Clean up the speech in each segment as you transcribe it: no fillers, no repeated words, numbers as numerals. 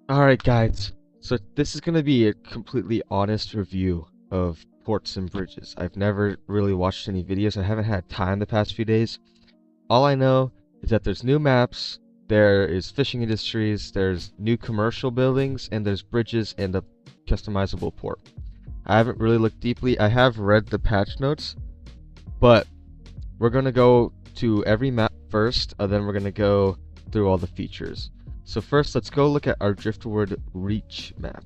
Alright guys, so this is going to be a completely honest review of ports and bridges. I've never really watched any videos. I haven't had time the past few days. All I know is that there's new maps, there is fishing industries, there's new commercial buildings, and there's bridges and a customizable port. I haven't really looked deeply. I have read the patch notes, but we're going to go to every map first, and then we're going to go through all the features. So first, let's go look at our Driftwood Reach map.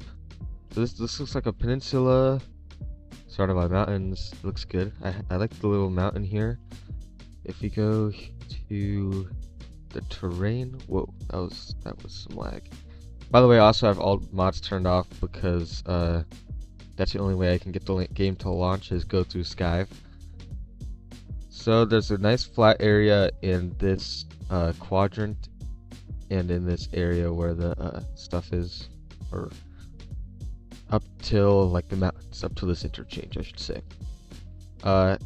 So this looks like a peninsula surrounded by mountains. It looks good. I like the little mountain here. If we go to the terrain, whoa, that was some lag. By the way, I also have all mods turned off because that's the only way I can get the game to launch is go through Skype. So there's a nice flat area in this quadrant, and in this area where the stuff is, or up till like the mountains, up to this interchange, I should say. Not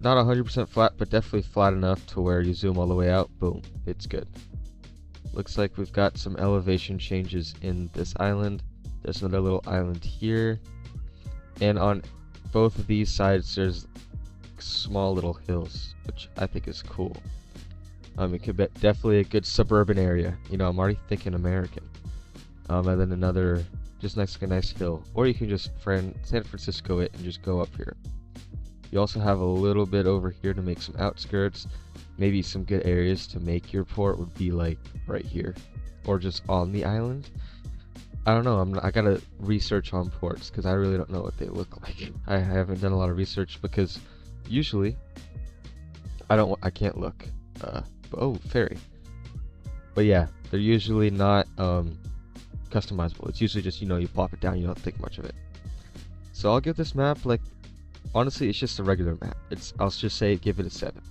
100% flat, but definitely flat enough to where you zoom all the way out, boom, it's good. Looks like we've got some elevation changes in this island. There's another little island here, and on both of these sides there's small little hills, which I think is cool. It could be definitely a good suburban area. You know, I'm already thinking American. And then another, just next to a nice hill. Or you can just San Francisco it and just go up here. You also have a little bit over here to make some outskirts. Maybe some good areas to make your port would be like right here. Or just on the island. I don't know, I gotta research on ports because I really don't know what they look like. I haven't done a lot of research because usually I can't look. Oh, ferry. But yeah, they're usually not customizable. It's usually just, you plop it down, you don't think much of it. So I'll give this map, like, honestly, it's just a regular map. I'll just say give it a 7.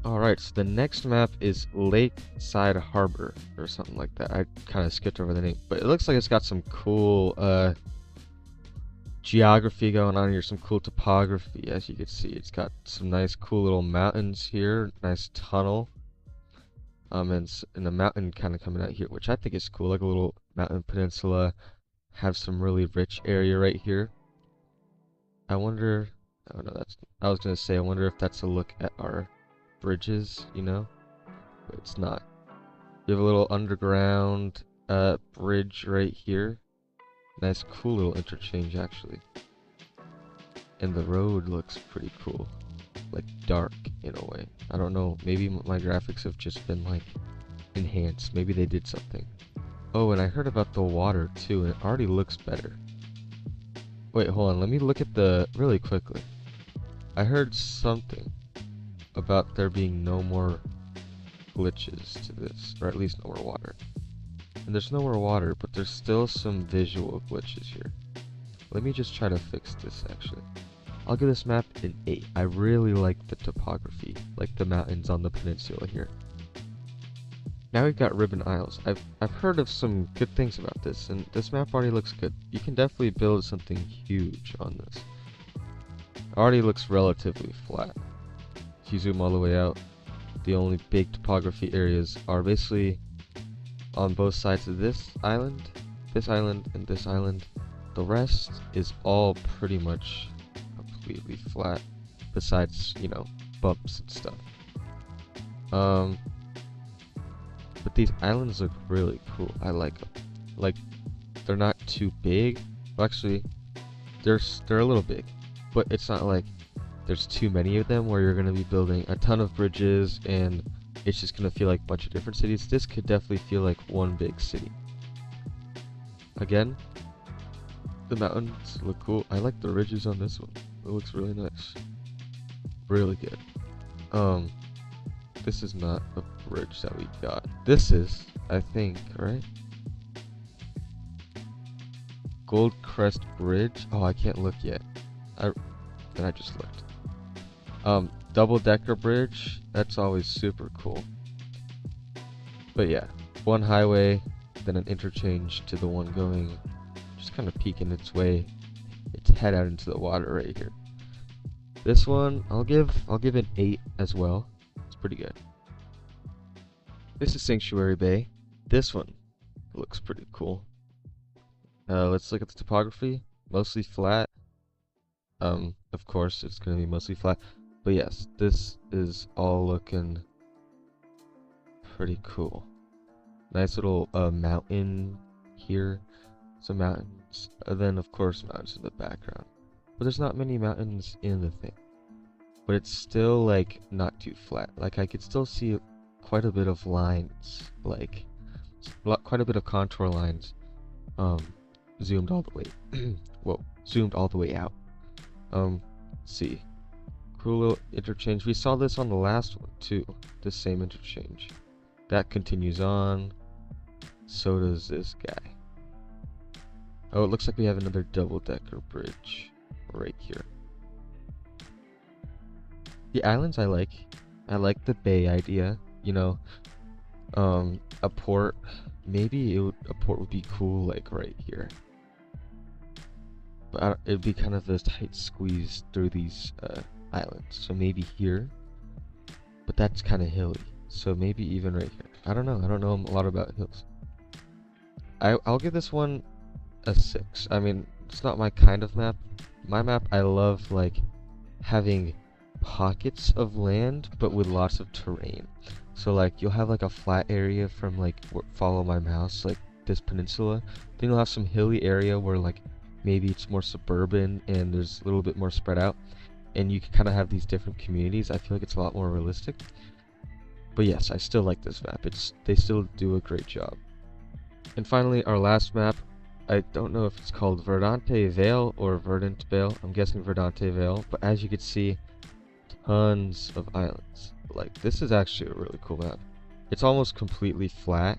Alright, so the next map is Lakeside Harbor, or something like that. I kind of skipped over the name, but it looks like it's got some cool geography going on here, some cool topography. As you can see, it's got some nice cool little mountains here, nice tunnel, and a mountain kind of coming out here, which I think is cool, like a little mountain peninsula. Have some really rich area right here. I wonder, oh no, I was gonna say, I wonder if that's a look at our bridges, but it's not. You have a little underground bridge right here. Nice cool little interchange actually. And the road looks pretty cool. Like dark in a way. I don't know, maybe my graphics have just been like enhanced. Maybe they did something. Oh, and I heard about the water too, and it already looks better. Wait, hold on, let me look at really quickly. I heard something about there being no more glitches to this, or at least no more water. And there's no more water, but there's still some visual glitches here. Let me just try to fix this actually. I'll give this map an 8. I really like the topography, like the mountains on the peninsula here. Now we've got Ribbon Isles. I've heard of some good things about this, and this map already looks good. You can definitely build something huge on this. It already looks relatively flat. If you zoom all the way out, the only big topography areas are basically on both sides of this island, and this island. The rest is all pretty much completely flat, besides, bumps and stuff. But these islands look really cool. I like them. Like, they're not too big. Well, actually, they're a little big, but it's not like there's too many of them where you're going to be building a ton of bridges and it's just going to feel like a bunch of different cities. This could definitely feel like one big city. Again, the mountains look cool. I like the ridges on this one. It looks really nice. Really good. This is not a bridge that we got. This is, I think, right? Gold Crest Bridge? Oh, I can't look yet. I just looked. Double-decker bridge, that's always super cool. But yeah, one highway, then an interchange to the one going, just kind of peeking its head out into the water right here. This one, I'll give an 8 as well. It's pretty good. This is Sanctuary Bay. This one It looks pretty cool. Let's look at the topography. Mostly flat. Of course, it's gonna be mostly flat. But yes, this is all looking pretty cool. Nice little mountain here. Some mountains. And then, of course, mountains in the background. But there's not many mountains in the thing. But it's still, like, not too flat. Like, I could still see quite a bit of lines. Like, quite a bit of contour lines. Zoomed all the way. Whoa, zoomed all the way out. Let's see. Cool little interchange. We saw this on the last one, too. This same interchange. That continues on. So does this guy. Oh, it looks like we have another double-decker bridge right here. The islands I like. I like the bay idea. You know, a port. Maybe a port would be cool, like right here. But it'd be kind of a tight squeeze through these islands. So maybe here. But that's kind of hilly. So maybe even right here. I don't know. I don't know a lot about hills. I'll give this one a 6. I mean, it's not my kind of map. My map, I love like having pockets of land, but with lots of terrain. So like you'll have like a flat area from like follow my mouse, like this peninsula. Then you'll have some hilly area where like maybe it's more suburban and there's a little bit more spread out, and you can kind of have these different communities. I feel like it's a lot more realistic. But yes, I still like this map. They still do a great job. And finally, our last map. I don't know if it's called Verdante Vale or Verdant Vale. I'm guessing Verdante Vale. But as you can see, tons of islands. Like, this is actually a really cool map. It's almost completely flat,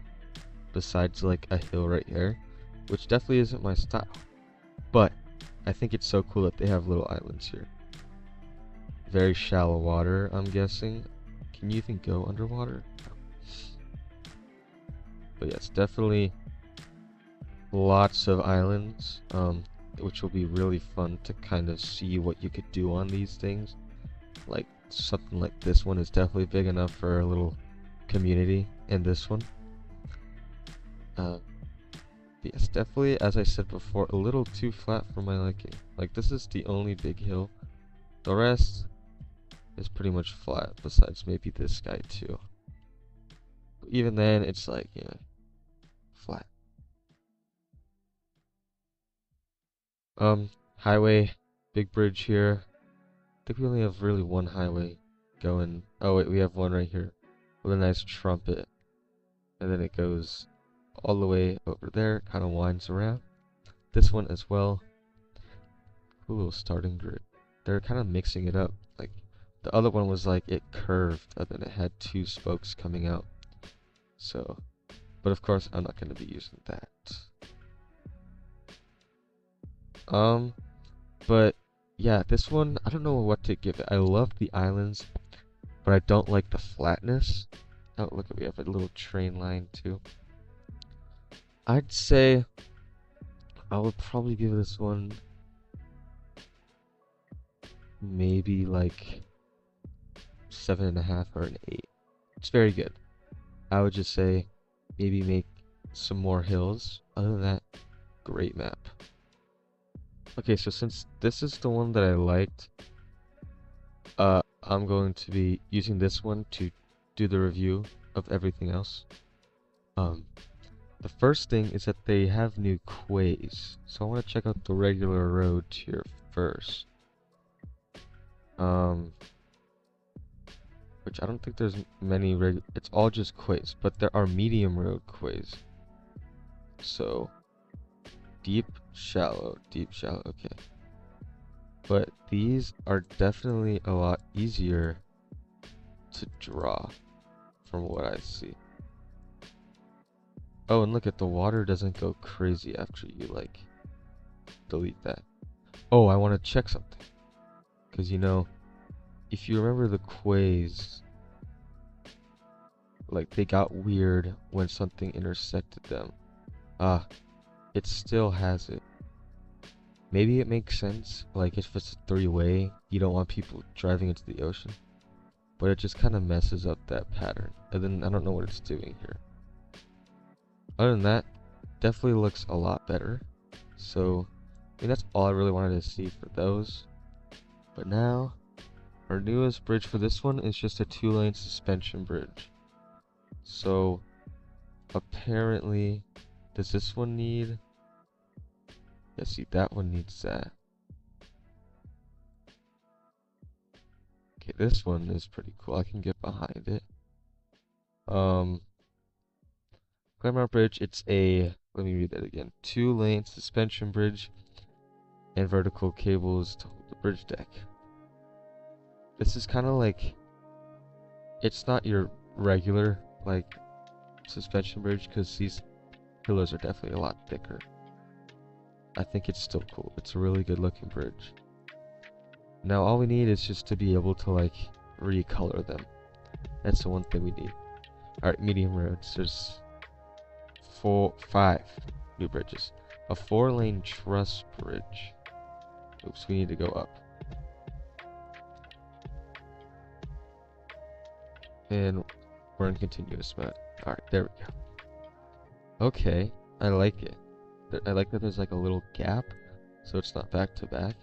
besides like a hill right here, which definitely isn't my style. But I think it's so cool that they have little islands here. Very shallow water, I'm guessing. Can you even go underwater? No. But yes, definitely lots of islands, which will be really fun to kind of see what you could do on these things. Like something like this one is definitely big enough for a little community, and this one. Yes, definitely, as I said before, a little too flat for my liking. Like, this is the only big hill. The rest is pretty much flat, besides maybe this guy too. But even then, it's like, you know, flat. Highway, big bridge here. I think we only have really one highway going. Oh wait, we have one right here with a nice trumpet. And then it goes all the way over there, kind of winds around. This one as well. Cool little starting grid. They're kind of mixing it up. Like, the other one was like, it curved, and then it had 2 spokes coming out. So, but of course, I'm not going to be using that. But yeah, this one, I don't know what to give it. I love the islands, but I don't like the flatness. Oh, look, we have a little train line too. I'd say I would probably give this one maybe like 7.5 or an 8. It's very good. I would just say maybe make some more hills. Other than that, great map. Okay, so since this is the one that I liked, I'm going to be using this one to do the review of everything else. The first thing is that they have new quays, so I want to check out the regular road here first. Which I don't think there's many it's all just quays, but there are medium road quays. So deep, shallow, okay. But these are definitely a lot easier to draw from what I see. Oh, and look at the water doesn't go crazy after you like delete that. Oh, I want to check something. Because you know, if you remember the quays, like they got weird when something intersected them. It still has it. Maybe it makes sense, like if it's a 3-way, you don't want people driving into the ocean. But it just kind of messes up that pattern. And then I don't know what it's doing here. Other than that, definitely looks a lot better. So I think that's all I really wanted to see for those. But now, our newest bridge for this one is just a 2-lane suspension bridge. So apparently, does this one need? Yeah, see, that one needs that. Okay, this one is pretty cool. I can get behind it. Glamrock Bridge, it's a, let me read that again. 2-lane suspension bridge and vertical cables to hold the bridge deck. This is kind of like, it's not your regular, like, suspension bridge, because these pillars are definitely a lot thicker. I think it's still cool. It's a really good looking bridge. Now all we need is just to be able to, like, recolor them. That's the one thing we need. Alright, medium roads. There's 5 new bridges. A 4-lane truss bridge. Oops, we need to go up. And we're in continuous mode. Alright, there we go. Okay, I like it. I like that there's like a little gap, so it's not back to back.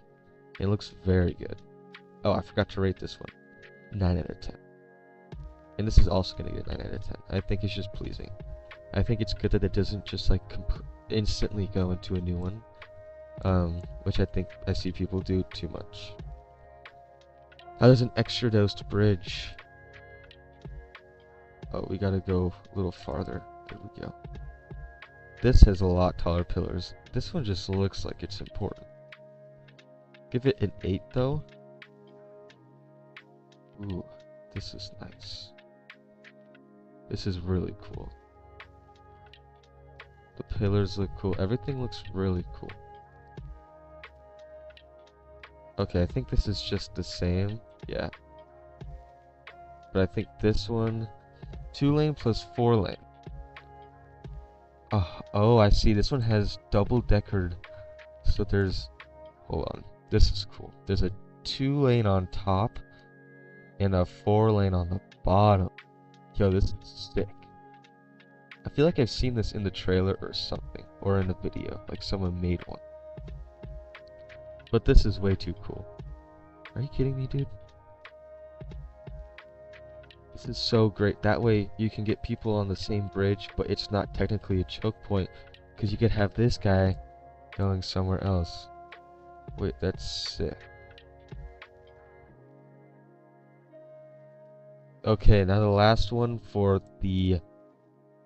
It looks very good. Oh, I forgot to rate this one. 9 out of 10. And this is also going to get 9 out of 10. I think it's just pleasing. I think it's good that it doesn't just like instantly go into a new one. Which I think I see people do too much. Now there's an extra dosed bridge. Oh, we gotta go a little farther. There we go. This has a lot taller pillars. This one just looks like it's important. Give it an 8 though. Ooh, this is nice. This is really cool. The pillars look cool. Everything looks really cool. Okay, I think this is just the same. Yeah. But I think this one, 2-lane plus 4-lane. Oh, I see. This one has double-deckered. So there's, hold on. This is cool. There's a 2-lane on top and a 4-lane on the bottom. Yo, this is sick. I feel like I've seen this in the trailer or something, or in a video, like someone made one. But this is way too cool. Are you kidding me, dude? This is so great. That way you can get people on the same bridge, but it's not technically a choke point, because you could have this guy going somewhere else. Wait, that's sick. Okay, now the last one for the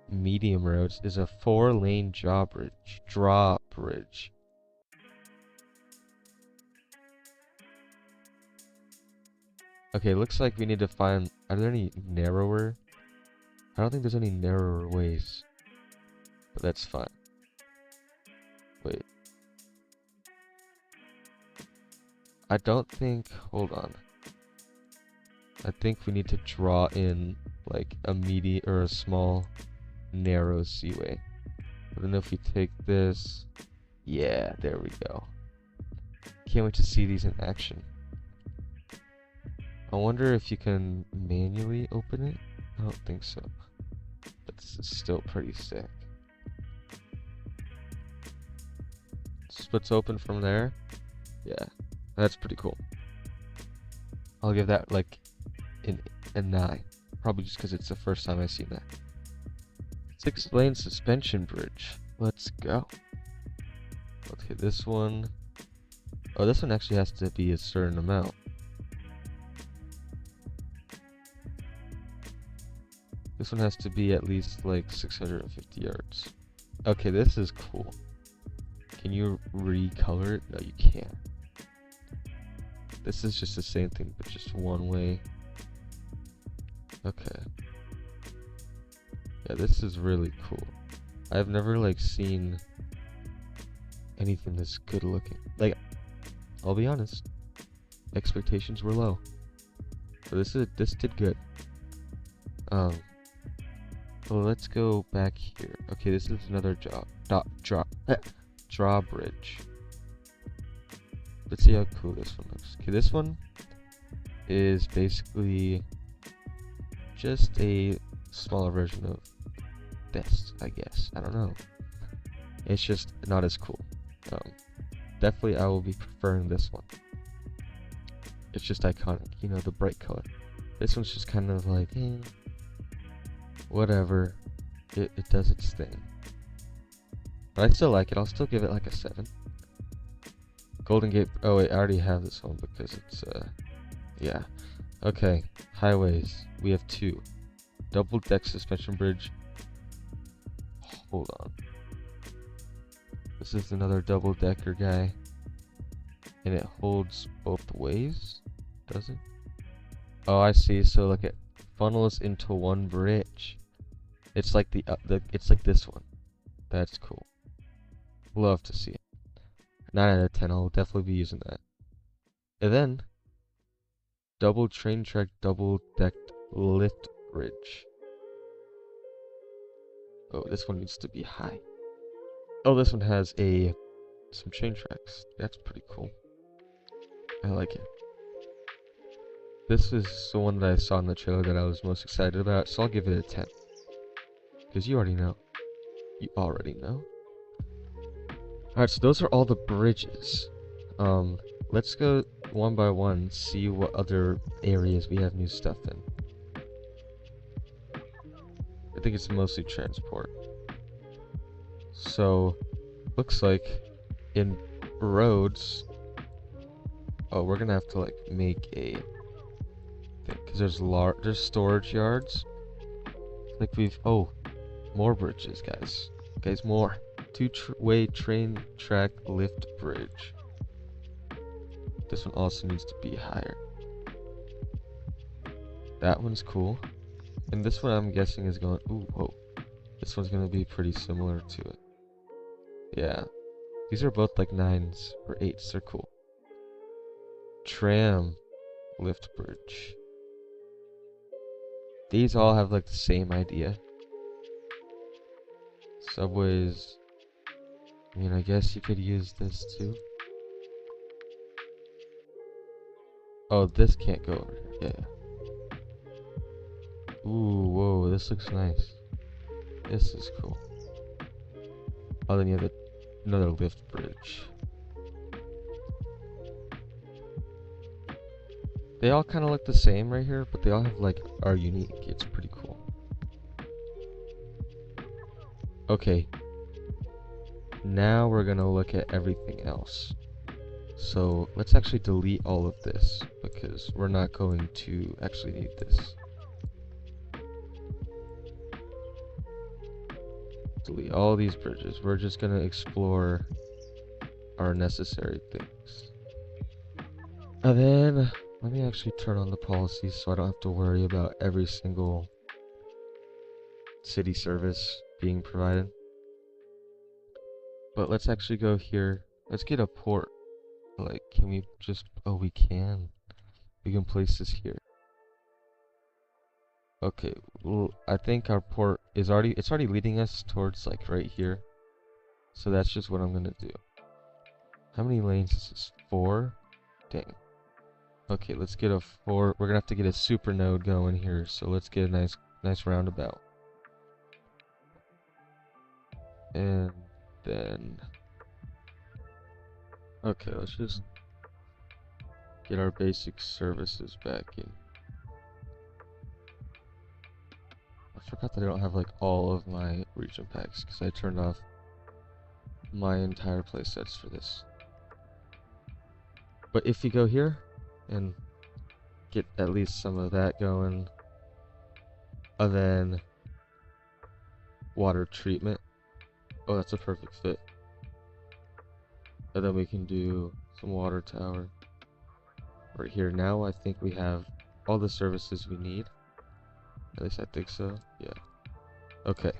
medium roads is a 4-lane drawbridge. Okay, looks like we need to find, are there any narrower? I don't think there's any narrower ways, but that's fine. Wait. I don't think, hold on. I think we need to draw in like a medium or a small narrow seaway. I don't know if we take this. Yeah, there we go. Can't wait to see these in action. I wonder if you can manually open it? I don't think so. But this is still pretty sick. Splits open from there. Yeah, that's pretty cool. I'll give that like a 9. Probably just because it's the first time I've seen that. 6-lane suspension bridge. Let's go. Okay, this one. Oh, this one actually has to be a certain amount. This one has to be at least like 650 yards. Okay, this is cool. Can you recolor it? No, you can't. This is just the same thing, but just one way. Okay. Yeah, this is really cool. I've never like seen anything this good looking. Like, I'll be honest, expectations were low. But this did good. Well, let's go back here. Okay, this is another drawbridge. Let's see how cool this one looks. Okay, this one is basically just a smaller version of this, I guess. I don't know. It's just not as cool. Definitely I will be preferring this one. It's just iconic, you know, the bright color. This one's just kind of like, whatever. It does its thing. But I still like it. I'll still give it like a 7. Golden Gate. Oh wait, I already have this one because it's yeah. Okay, highways. We have 2. Double deck suspension bridge. Hold on. This is another double decker guy. And it holds both ways? Does it? Oh, I see. So like it funnels into one bridge. It's like it's like this one. That's cool. Love to see it. 9 out of 10. I'll definitely be using that. And then double train track, double decked lift bridge. Oh, this one needs to be high. Oh, this one has some train tracks. That's pretty cool. I like it. This is the one that I saw in the trailer that I was most excited about, so I'll give it a 10. Because you already know. You already know. Alright, so those are all the bridges. Let's go one by one, see what other areas we have new stuff in. I think it's mostly transport. So, looks like in roads, oh, we're gonna have to like make a thing, because there's storage yards. Like more bridges, guys, more. 2-way train track lift bridge. This one also needs to be higher. That one's cool. And this one I'm guessing is going, ooh, whoa. This one's gonna be pretty similar to it. Yeah. These are both like 9s or 8s, they're cool. Tram lift bridge. These all have like the same idea. Subways. I mean, I guess you could use this too. Oh, this can't go over here. Yeah. Ooh, whoa, this looks nice. This is cool. Oh, then you have another lift bridge. They all kind of look the same right here, but they all have are unique. It's pretty cool. Okay. Now we're gonna look at everything else. So let's actually delete all of this because we're not going to actually need this. Delete all these bridges. We're just gonna explore our necessary things. And then let me actually turn on the policies so I don't have to worry about every single city service being provided. But let's actually go here. Let's get a port. Like, can we just... Oh, we can. We can place this here. Okay, well, I think our port is it's already leading us towards, like, right here. So that's just what I'm gonna do. How many lanes is this? 4? Dang. Okay, let's get a 4. We're gonna have to get a super node going here, so let's get a nice roundabout. And then... Okay, let's just get our basic services back in. I forgot that I don't have like all of my region packs because I turned off my entire playsets for this. But if you go here and get at least some of that going, and then water treatment. Oh, that's a perfect fit. And then we can do some water tower right here. Now I think we have all the services we need. At least I think so. Yeah. Okay.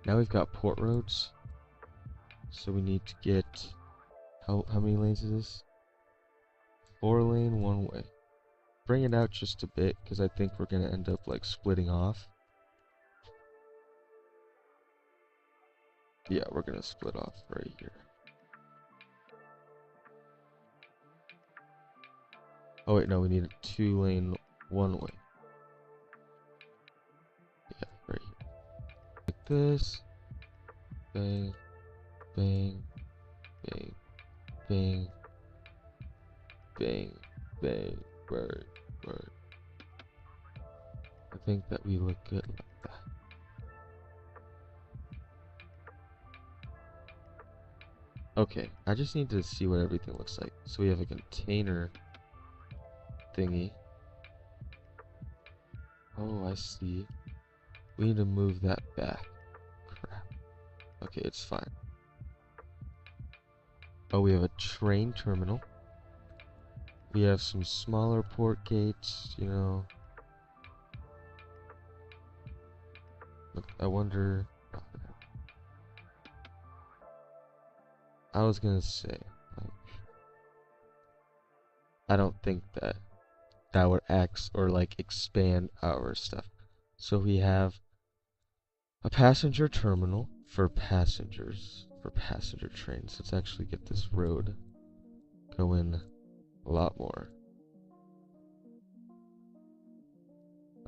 Now we've got port roads. So we need to get... How many lanes is this? 4 lane, 1 way. Bring it out just a bit, because I think we're going to end up like splitting off. Yeah, we're going to split off right here. Oh wait, no, we need a 2 lane, 1 way. Yeah, right here. Like this. Okay. Bang, bang, bang, bang, bang, word, word. I think that we look good like that. Okay, I just need to see what everything looks like. So we have a container thingy. Oh, I see. We need to move that back. Crap. Okay, it's fine. Oh, we have a train terminal. We have some smaller port gates, you know. Look, I wonder... I was gonna say, like, I don't think that that would or like expand our stuff. So we have a passenger terminal for passengers, for passenger trains. Let's actually get this road going a lot more.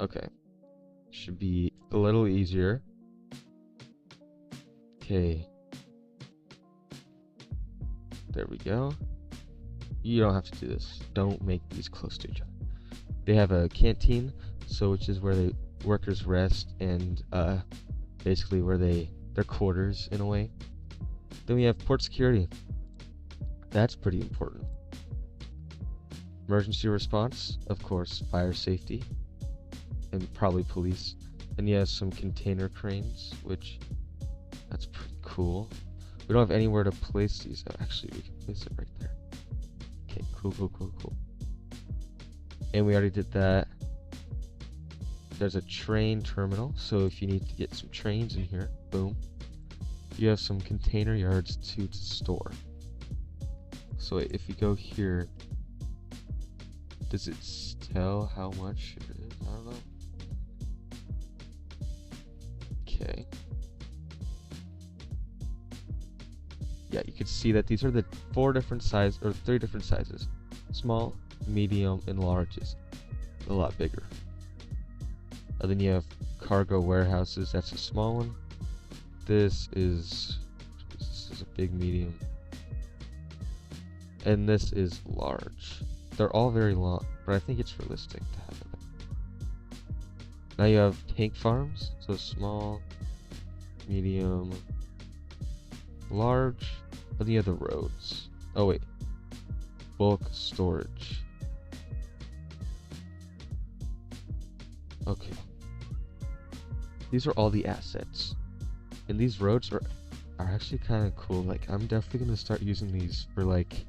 Okay, should be a little easier. Okay, there we go. You don't have to do this. Don't make these close to each other. They have a canteen, so which is where the workers rest and basically where their quarters in a way. Then we have port security. That's pretty important. Emergency response, of course, fire safety, and probably police. And you have some container cranes, which that's pretty cool. We don't have anywhere to place these. Oh, actually, we can place it right there. Okay, cool, cool, cool, cool. And we already did that. There's a train terminal, so if you need to get some trains in here, boom. You have some container yards to store. So if you go here, does it tell how much it is? I don't know. Okay. Yeah, you can see that these are the 3 different sizes. Small, medium, and larges. A lot bigger. And then you have cargo warehouses, that's a small one. This is a big medium. And this is large. They're all very long, but I think it's realistic to have it. Now you have tank farms, so small, medium, large, and then you have the roads. Oh wait, bulk storage. Okay. These are all the assets. And these roads are actually kind of cool. Like, I'm definitely going to start using these for, like,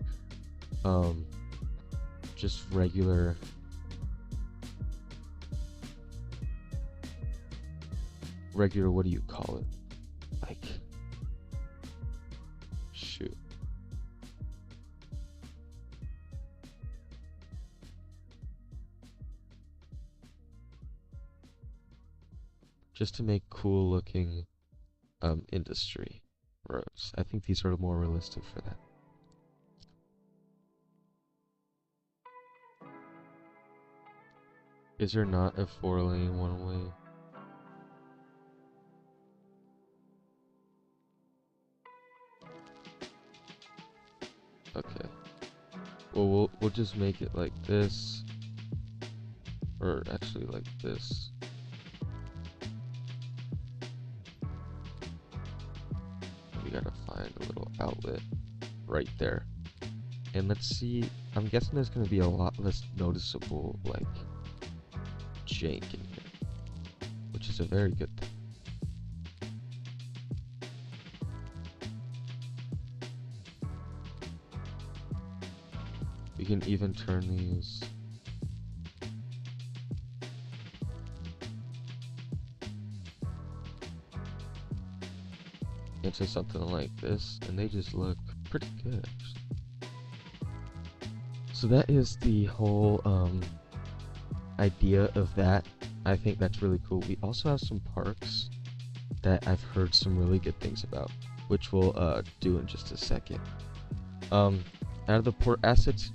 just regular... what do you call it? Like... Shoot. Just to make cool looking industry roads. I think these are more realistic for that. Is there not a 4-lane one-way? Okay. Well, we'll just make it like this, or actually like this. We gotta find a little outlet right there. And let's see, I'm guessing there's gonna be a lot less noticeable, like, jank in here, which is a very good thing. We can even turn these into something like this, and they just look pretty good, actually. So that is the whole idea of that. I think that's really cool. We also have some parks that I've heard some really good things about, which we'll do in just a second. Out of the port assets,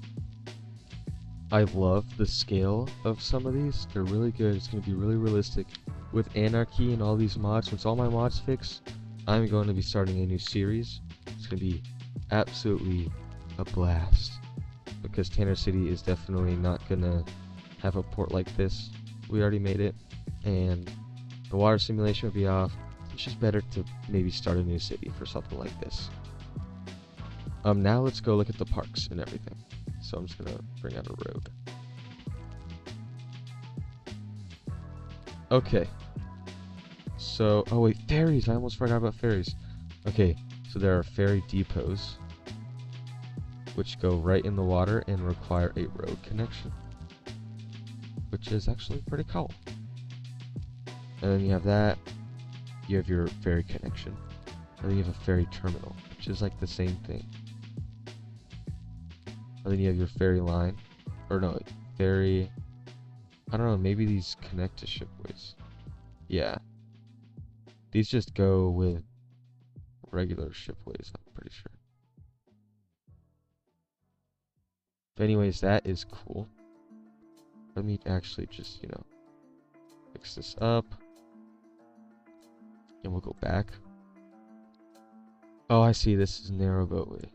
I love the scale of some of these. They're really good. It's going to be really realistic. With Anarchy and all these mods, once all my mods fix, I'm going to be starting a new series. It's going to be absolutely a blast because Tanner City is definitely not going to have a port like this. We already made it, and the water simulation would be off. It's just better to maybe start a new city for something like this. Now let's go look at the parks and everything. So I'm just gonna bring out a road. Okay. So, oh wait, ferries! I almost forgot about ferries. Okay, so there are ferry depots, which go right in the water and require a road connection, which is actually pretty cool. And then you have that. You have your ferry connection, and then you have a ferry terminal, which is like the same thing. And then you have your ferry line, or no, ferry, I don't know, maybe these connect to shipways. Yeah. These just go with regular shipways, I'm pretty sure. But anyways, that is cool. Let me actually just, fix this up. And we'll go back. Oh, I see, this is narrow boatway.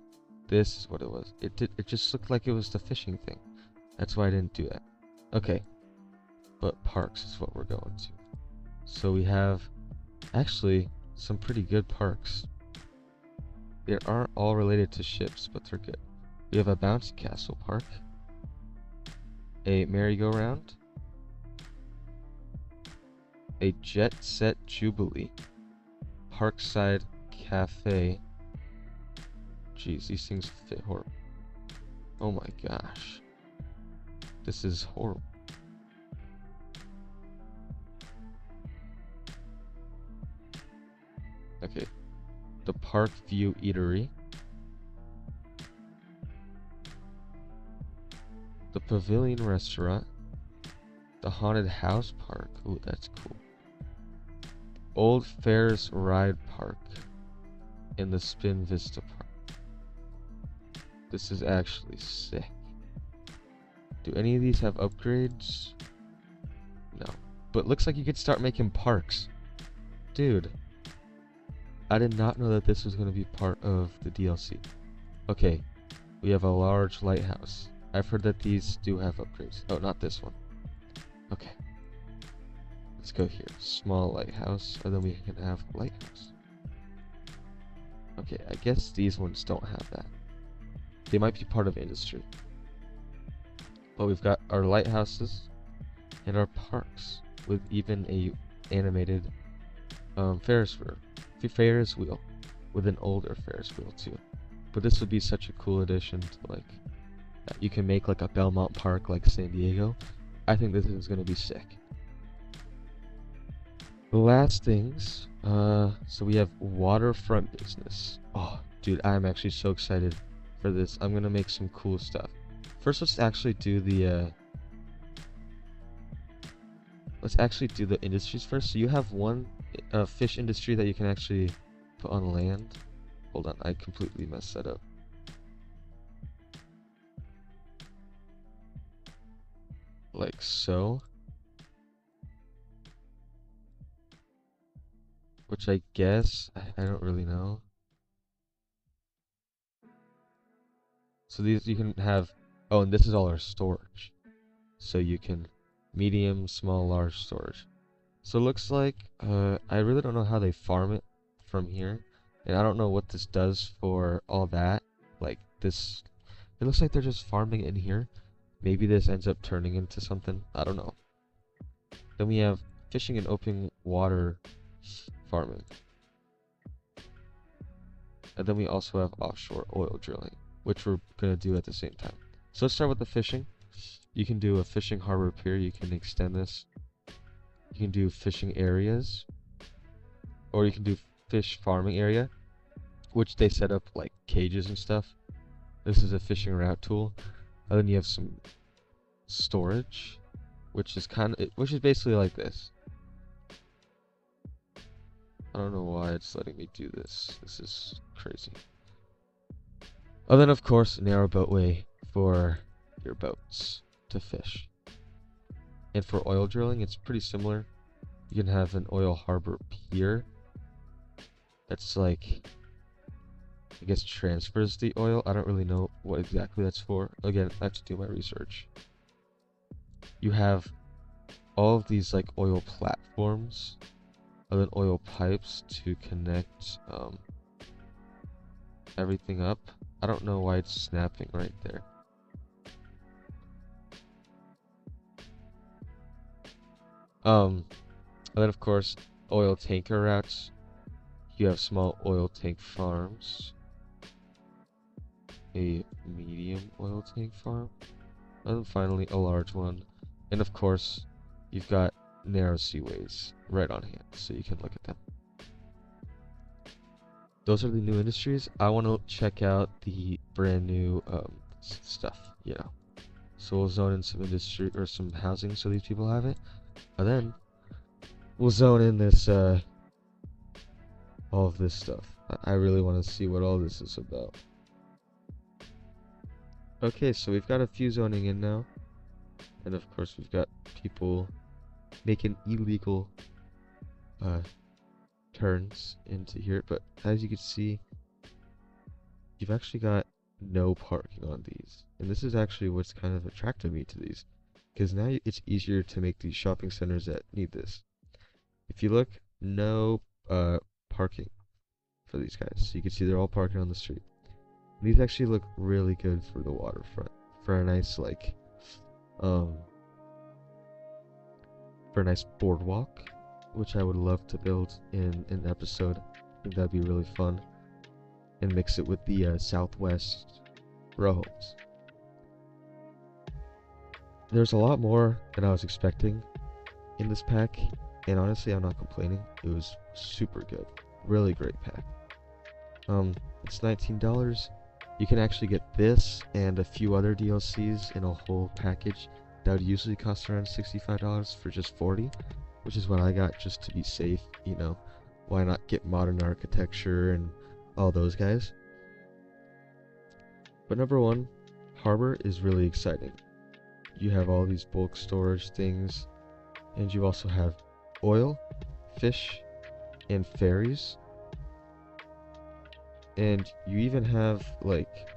This is what it was. It just looked like it was the fishing thing. That's why I didn't do that. Okay. But parks is what we're going to. So we have actually some pretty good parks. They aren't all related to ships, but they're good. We have a bouncy castle park, a merry-go-round, a jet set jubilee, parkside cafe. Jeez, these things fit horrible. Oh my gosh. This is horrible. Okay. The Park View Eatery. The Pavilion Restaurant. The Haunted House Park. Ooh, that's cool. Old Ferris Ride Park. And the Spin Vista Park. This is actually sick. Do any of these have upgrades? No. But looks like you could start making parks. Dude. I did not know that this was going to be part of the DLC. Okay. We have a large lighthouse. I've heard that these do have upgrades. Oh, not this one. Okay. Let's go here. Small lighthouse. And then we can have lighthouse. Okay, I guess these ones don't have that. They might be part of industry. But we've got our lighthouses and our parks with even a animated Ferris wheel with an older Ferris wheel too. But this would be such a cool addition to you can make like a Belmont Park like San Diego. I think this is gonna be sick. The last things, so we have waterfront business. Oh, dude, I'm actually so excited for this. I'm gonna make some cool stuff. First, let's actually do the industries first. So you have one fish industry that you can actually put on land. Hold on, I completely messed that up. Like so. Which I guess, I don't really know. So these you can have, oh, and this is all our storage. So you can medium, small, large storage. So it looks like, I really don't know how they farm it from here. And I don't know what this does for all that. Like this, it looks like they're just farming in here. Maybe this ends up turning into something. I don't know. Then we have fishing and open water farming. And then we also have offshore oil drilling, which we're going to do at the same time. So let's start with the fishing. You can do a fishing harbor pier. You can extend this. You can do fishing areas. Or you can do fish farming area, which they set up like cages and stuff. This is a fishing route tool. And then you have some storage, which is basically like this. I don't know why it's letting me do this. This is crazy. And then, of course, narrow boatway for your boats to fish. And for oil drilling, it's pretty similar. You can have an oil harbor pier. that's like, I guess, transfers the oil. I don't really know what exactly that's for. Again, I have to do my research. You have all of these like oil platforms and then oil pipes to connect everything up. I don't know why it's snapping right there. And then of course, oil tanker routes. You have small oil tank farms, a medium oil tank farm, and then finally a large one. And of course, you've got narrow seaways right on hand, so you can look at them. Those are the new industries. I want to check out the brand new stuff, you know. So we'll zone in some industry or some housing so these people have it. And then we'll zone in this all of this stuff. I really want to see what all this is about. Okay, so we've got a few zoning in now. And of course we've got people making illegal turns into here, but as you can see, you've actually got no parking on these. And this is actually what's kind of attracted me to these, because now it's easier to make these shopping centers that need this. If you look, no parking for these guys. So you can see they're all parking on the street. These actually look really good for the waterfront, for a nice like for a nice boardwalk, which I would love to build in an episode. I think that'd be really fun, and mix it with the Southwest row homes. There's a lot more than I was expecting in this pack, and honestly, I'm not complaining. It was super good, really great pack. It's $19. You can actually get this and a few other DLCs in a whole package that would usually cost around $65 for just $40, which is what I got just to be safe, you know. Why not get modern architecture and all those guys? But number one, Harbor is really exciting. You have all these bulk storage things, and you also have oil, fish, and ferries. And you even have like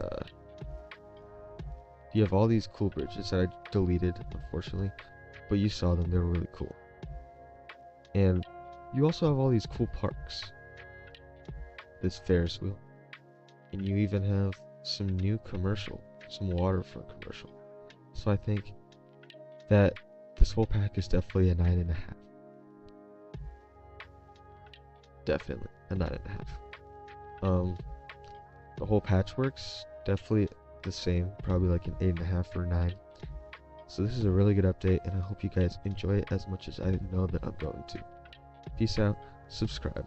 you have all these cool bridges that I deleted, unfortunately, but you saw them, they were really cool. And you also have all these cool parks, this Ferris wheel, and you even have some new commercial, some waterfront commercial. So I think that this whole pack is definitely a 9.5. Definitely a 9.5. The whole patchwork's definitely the same, probably like an 8.5 or 9. So this is a really good update, and I hope you guys enjoy it as much as I know that I'm going to. Peace out, subscribe.